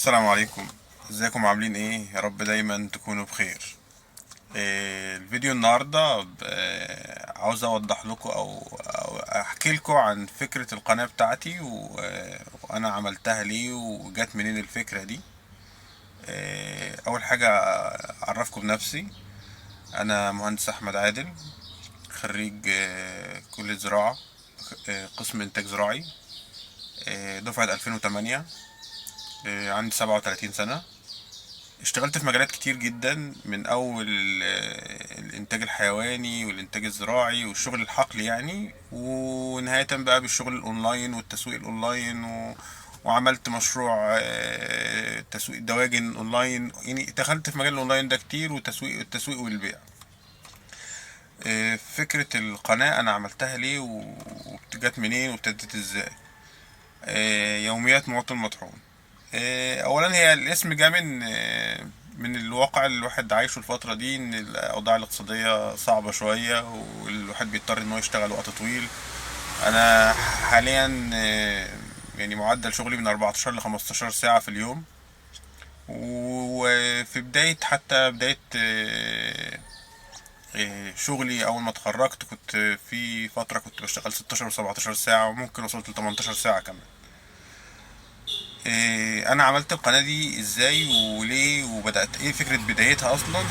السلام عليكم. ازيكم عاملين ايه؟ يا رب دايما تكونوا بخير. الفيديو النهارده عاوز اوضح لكم او احكي لكم عن فكرة القناة بتاعتي وانا عملتها ليه وجات منين الفكرة دي. اول حاجة اعرفكم بنفسي. انا مهندس احمد عادل، خريج كلية زراعة، قسم انتاج زراعي، دفعة 2008. عندي 37 سنة. اشتغلت في مجالات كتير جدا، من اول الانتاج الحيواني والانتاج الزراعي والشغل الحقلي يعني، ونهاية بقى بالشغل الاونلاين والتسويق الاونلاين وعملت مشروع تسويق دواجن اونلاين. يعني دخلت في مجال الاونلاين ده كتير، والتسويق والبيع. فكرة القناة انا عملتها ليه وجت منين وابتدت ازاي. يوميات مواطن مطحون. اولا هي الاسم جه من الواقع اللي الواحد عايشه الفترة دي، ان الاوضاع الاقتصادية صعبة شوية والواحد بيضطر ان هو يشتغل وقت طويل. انا حاليا يعني معدل شغلي من 14 ل 15 ساعة في اليوم. وفي بداية شغلي اول ما اتخرجت، كنت في فترة كنت بشتغل 16 و 17 ساعة، وممكن وصلت ل 18 ساعة كمان. انا عملت القناة دي ازاي وليه وبدأت ايه فكرة بدايتها اصلا.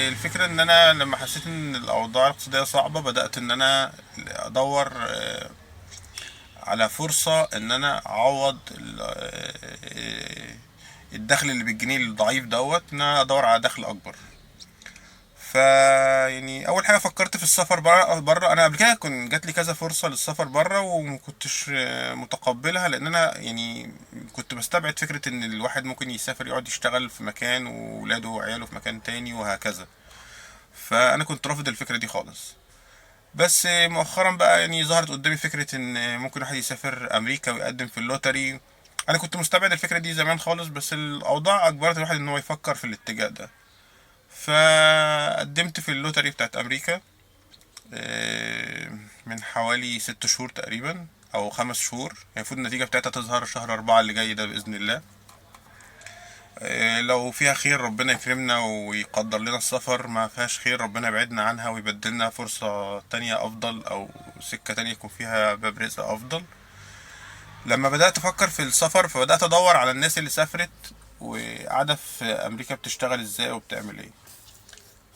الفكرة ان انا لما حسيت ان الاوضاع الاقتصادية صعبة، بدأت ان انا ادور على فرصة ان انا اعوض الدخل اللي بالجنيه الضعيف دوت، ان انا ادور على دخل اكبر. ف يعني اول حاجه فكرت في السفر بره. انا قبل كده كنت جات لي كذا فرصه للسفر بره، ومكنتش متقبلها، لان انا يعني كنت بستبعد فكره ان الواحد ممكن يسافر يقعد يشتغل في مكان وولاده وعياله في مكان تاني وهكذا. فانا كنت رافض الفكره دي خالص. بس مؤخرا بقى يعني ظهرت قدامي فكره ان ممكن واحد يسافر امريكا ويقدم في اللوتري. انا كنت مستبعد الفكره دي زمان خالص، بس الاوضاع اجبرت الواحد ان هو يفكر في الاتجاه ده. فقدمت في اللوتري بتاعت امريكا من حوالي 6 شهور تقريبا او 5 شهور. يعني المفروض النتيجة بتاعتها تظهر شهر 4 اللي جاي ده بإذن الله. لو فيها خير ربنا يكرمنا ويقدر لنا السفر، ما فيهاش خير ربنا يبعدنا عنها ويبدلنا فرصة تانية أفضل، أو سكة تانية يكون فيها باب رزق أفضل. لما بدأت أفكر في السفر، فبدأت أدور على الناس اللي سافرت وقاعدة في أمريكا بتشتغل إزاي وبتعمل إيه.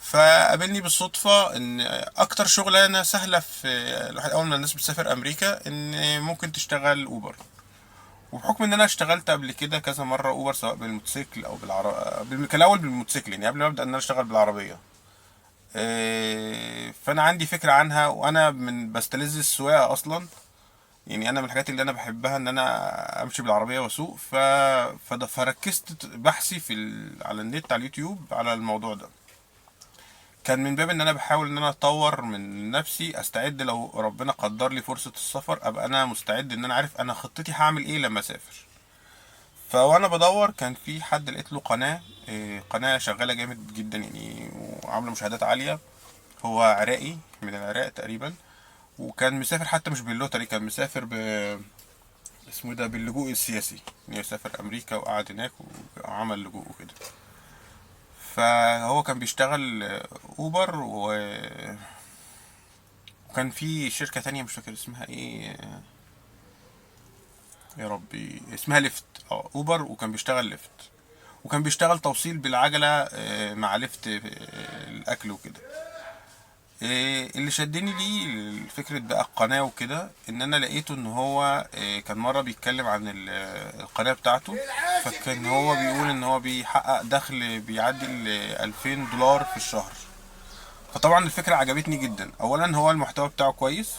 فقابلني بالصدفة ان اكتر شغلانة سهلة في الواحد اول ما الناس بتسافر امريكا ان ممكن تشتغل اوبر. وبحكم ان انا اشتغلت قبل كده كذا مرة اوبر، سواء بالموتوسيكل او كان الاول بالموتوسيكل يعني قبل ما ابدا ان انا اشتغل بالعربية. فانا عندي فكرة عنها، وانا من بستلذ السواقة اصلا. يعني انا من الحاجات اللي انا بحبها ان انا امشي بالعربية واسوق. فركزت بحثي على النت، على اليوتيوب، على الموضوع ده. كان من باب ان انا بحاول ان انا اطور من نفسي، استعد لو ربنا قدر لي فرصة السفر ابقى انا مستعد، ان انا عارف انا خطتي هعمل ايه لما اسافر. فوانا بدور كان في حد لقيت له قناة، قناة شغالة جامد جدا يعني، وعاملة مشاهدات عالية. هو عراقي من العراق تقريبا، وكان مسافر حتى مش باللوتري، كان مسافر اسمه إيه ده، باللجوء السياسي. يعني سافر امريكا وقعد هناك وعمل لجوء وكده. فهو كان بيشتغل اوبر وكان في شركة تانية مش فاكر اسمها ايه، يا ربي اسمها ليفت. اوبر، وكان بيشتغل ليفت، وكان بيشتغل توصيل بالعجلة مع ليفت الاكل وكده. اللي شدني ليه فكرة بقى القناة وكده، ان انا لقيته ان هو كان مرة بيتكلم عن القناة بتاعته. فكان هو بيقول ان هو بيحقق دخل بيعدي $2000 في الشهر. فطبعا الفكرة عجبتني جدا. اولا هو المحتوى بتاعه كويس،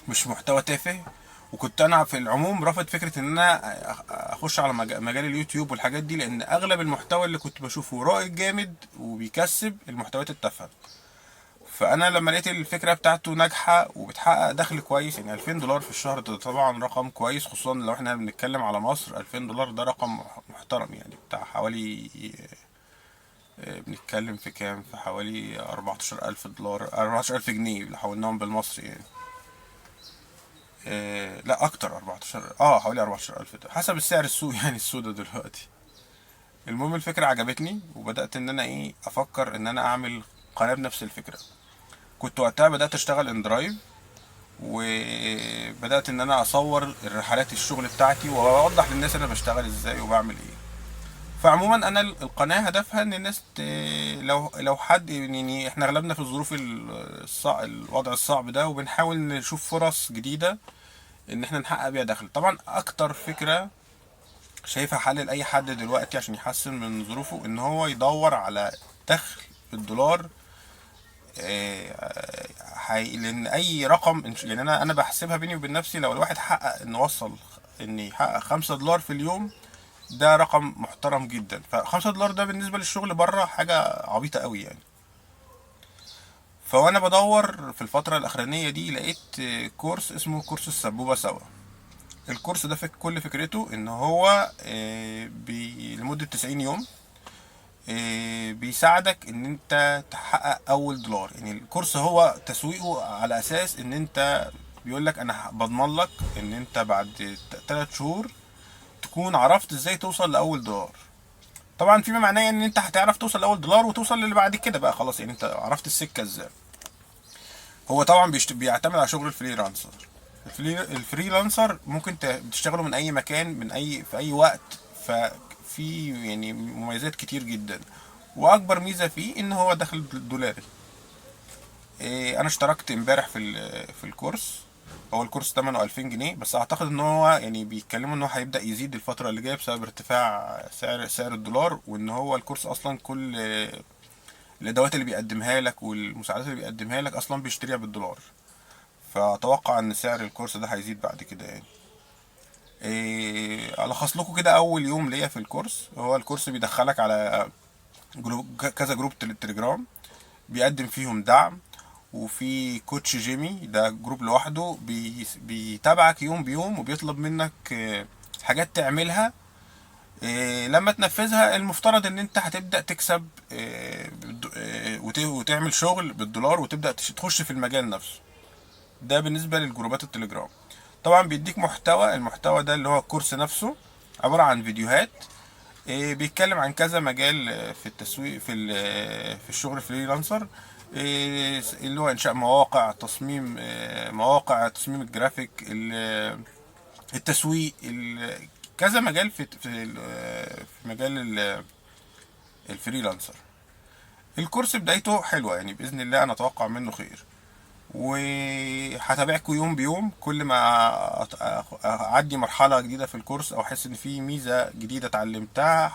مش محتوى تافه. وكنت انا في العموم رافض فكره ان انا اخش على مجال اليوتيوب والحاجات دي، لان اغلب المحتوى اللي كنت بشوفه رائج جامد وبيكسب المحتويات التافهه. فانا لما لقيت الفكره بتاعته ناجحه وبتحقق دخل كويس، يعني $2000 في الشهر ده طبعا رقم كويس، خصوصا لو احنا بنتكلم على مصر. $2000 ده رقم محترم يعني، بتاع حوالي بنتكلم في كام، في حوالي $14000، 14000 جنيه لو حولناهم بالمصري يعني. لا اكتر، 14، حوالي 14,000 ده حسب السعر السوق يعني السودا دلوقتي. المهم الفكرة عجبتني، وبدأت ان انا افكر ان انا اعمل قناة بنفس الفكرة. كنت وقتها بدأت اشتغل ان درايف، وبدأت ان انا اصور الرحلات الشغل بتاعتي واوضح للناس انا بشتغل ازاي وبعمل ايه. فعموما انا القناة هدفها ان الناس لو حد يعني احنا اغلبنا في الظروف الوضع الصعب ده، وبنحاول نشوف فرص جديدة ان احنا نحقق بيها دخل. طبعا اكتر فكرة شايفها حل لاي حد دلوقتي عشان يحسن من ظروفه ان هو يدور على دخل بالدولار. لان اي رقم يعني انا بحسبها بيني وبين نفسي، لو الواحد حقق ان وصل ان يحقق 5 دولار في اليوم، ده رقم محترم جدا. ف5 دولار ده بالنسبة للشغل بره حاجة عبيطة قوي يعني. فوانا بدور في الفترة الاخرانية دي لقيت كورس اسمه كورس السبوبة سوا. الكورس ده كل فكرته ان هو لمدة 90 يوم بيساعدك ان انت تحقق اول دولار. يعني الكورس هو تسويقه على اساس ان انت بيقول لك انا بضمن لك ان انت بعد 3 شهور تكون عرفت ازاي توصل لاول دولار. طبعا فيما معناه ان انت هتعرف توصل لاول دولار وتوصل للي بعد كده بقى خلاص، يعني انت عرفت السكه ازاي. هو طبعا بيعتمد على شغل الفريلانسر. الفريلانسر ممكن تشتغله من اي مكان، في اي وقت. ففي يعني مميزات كتير جدا، واكبر ميزه فيه ان هو دخل دولاري. انا اشتركت امبارح في الكورس. هو الكورس ثمنه 2000 جنيه، بس اعتقد ان هو يعني بيتكلموا ان هو هيبدا يزيد الفتره اللي جايه بسبب ارتفاع سعر الدولار، وان هو الكورس اصلا كل الادوات اللي بيقدمها لك والمساعدات اللي بيقدمها لك اصلا بيشتريها بالدولار. فاتوقع ان سعر الكورس ده هيزيد بعد كده يعني. الخص لكم كده اول يوم ليا في الكورس. هو الكورس بيدخلك على كذا جروب تليجرام بيقدم فيهم دعم، وفي كوتش جيمي ده جروب لوحده بيتابعك يوم بيوم وبيطلب منك حاجات تعملها. لما تنفذها المفترض ان انت هتبدأ تكسب وتعمل شغل بالدولار وتبدأ تخش في المجال نفسه. ده بالنسبة للجروبات التليجرام. طبعا بيديك محتوى. المحتوى ده اللي هو الكورس نفسه عبارة عن فيديوهات بيتكلم عن كذا مجال في التسويق في الشغل فريلانسر. اللي هو انشاء مواقع، تصميم مواقع، تصميم الجرافيك، التسويق، كذا مجال في مجال الفريلانسر. الكورس بدايته حلوة يعني، بإذن الله أنا أتوقع منه خير. وهتابعكم يوم بيوم، كل ما أعدي مرحلة جديدة في الكورس أو أحس إن في ميزة جديدة اتعلمتها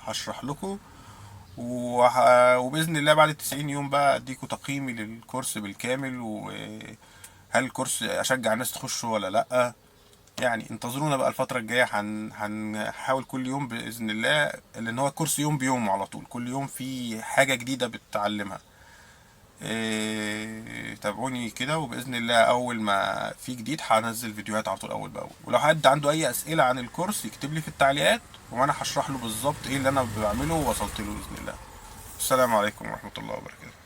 هشرح لكم. وبإذن الله بعد 90 يوم بقى أديكوا تقييمي للكورس بالكامل، وهل الكورس أشجع الناس تخشه ولا لأ. يعني انتظرونا بقى الفترة الجاية، هنحاول كل يوم بإذن الله، لأن هو الكورس يوم بيوم على طول، كل يوم في حاجة جديدة بتتعلمها. تابعوني كده، وبإذن الله أول ما في جديد هنزل فيديوهات على طول أول بأول. ولو حد عنده أي أسئلة عن الكورس يكتب لي في التعليقات، وأنا هشرح له بالظبط إيه اللي أنا بعمله ووصلت له بإذن الله. السلام عليكم ورحمة الله وبركاته.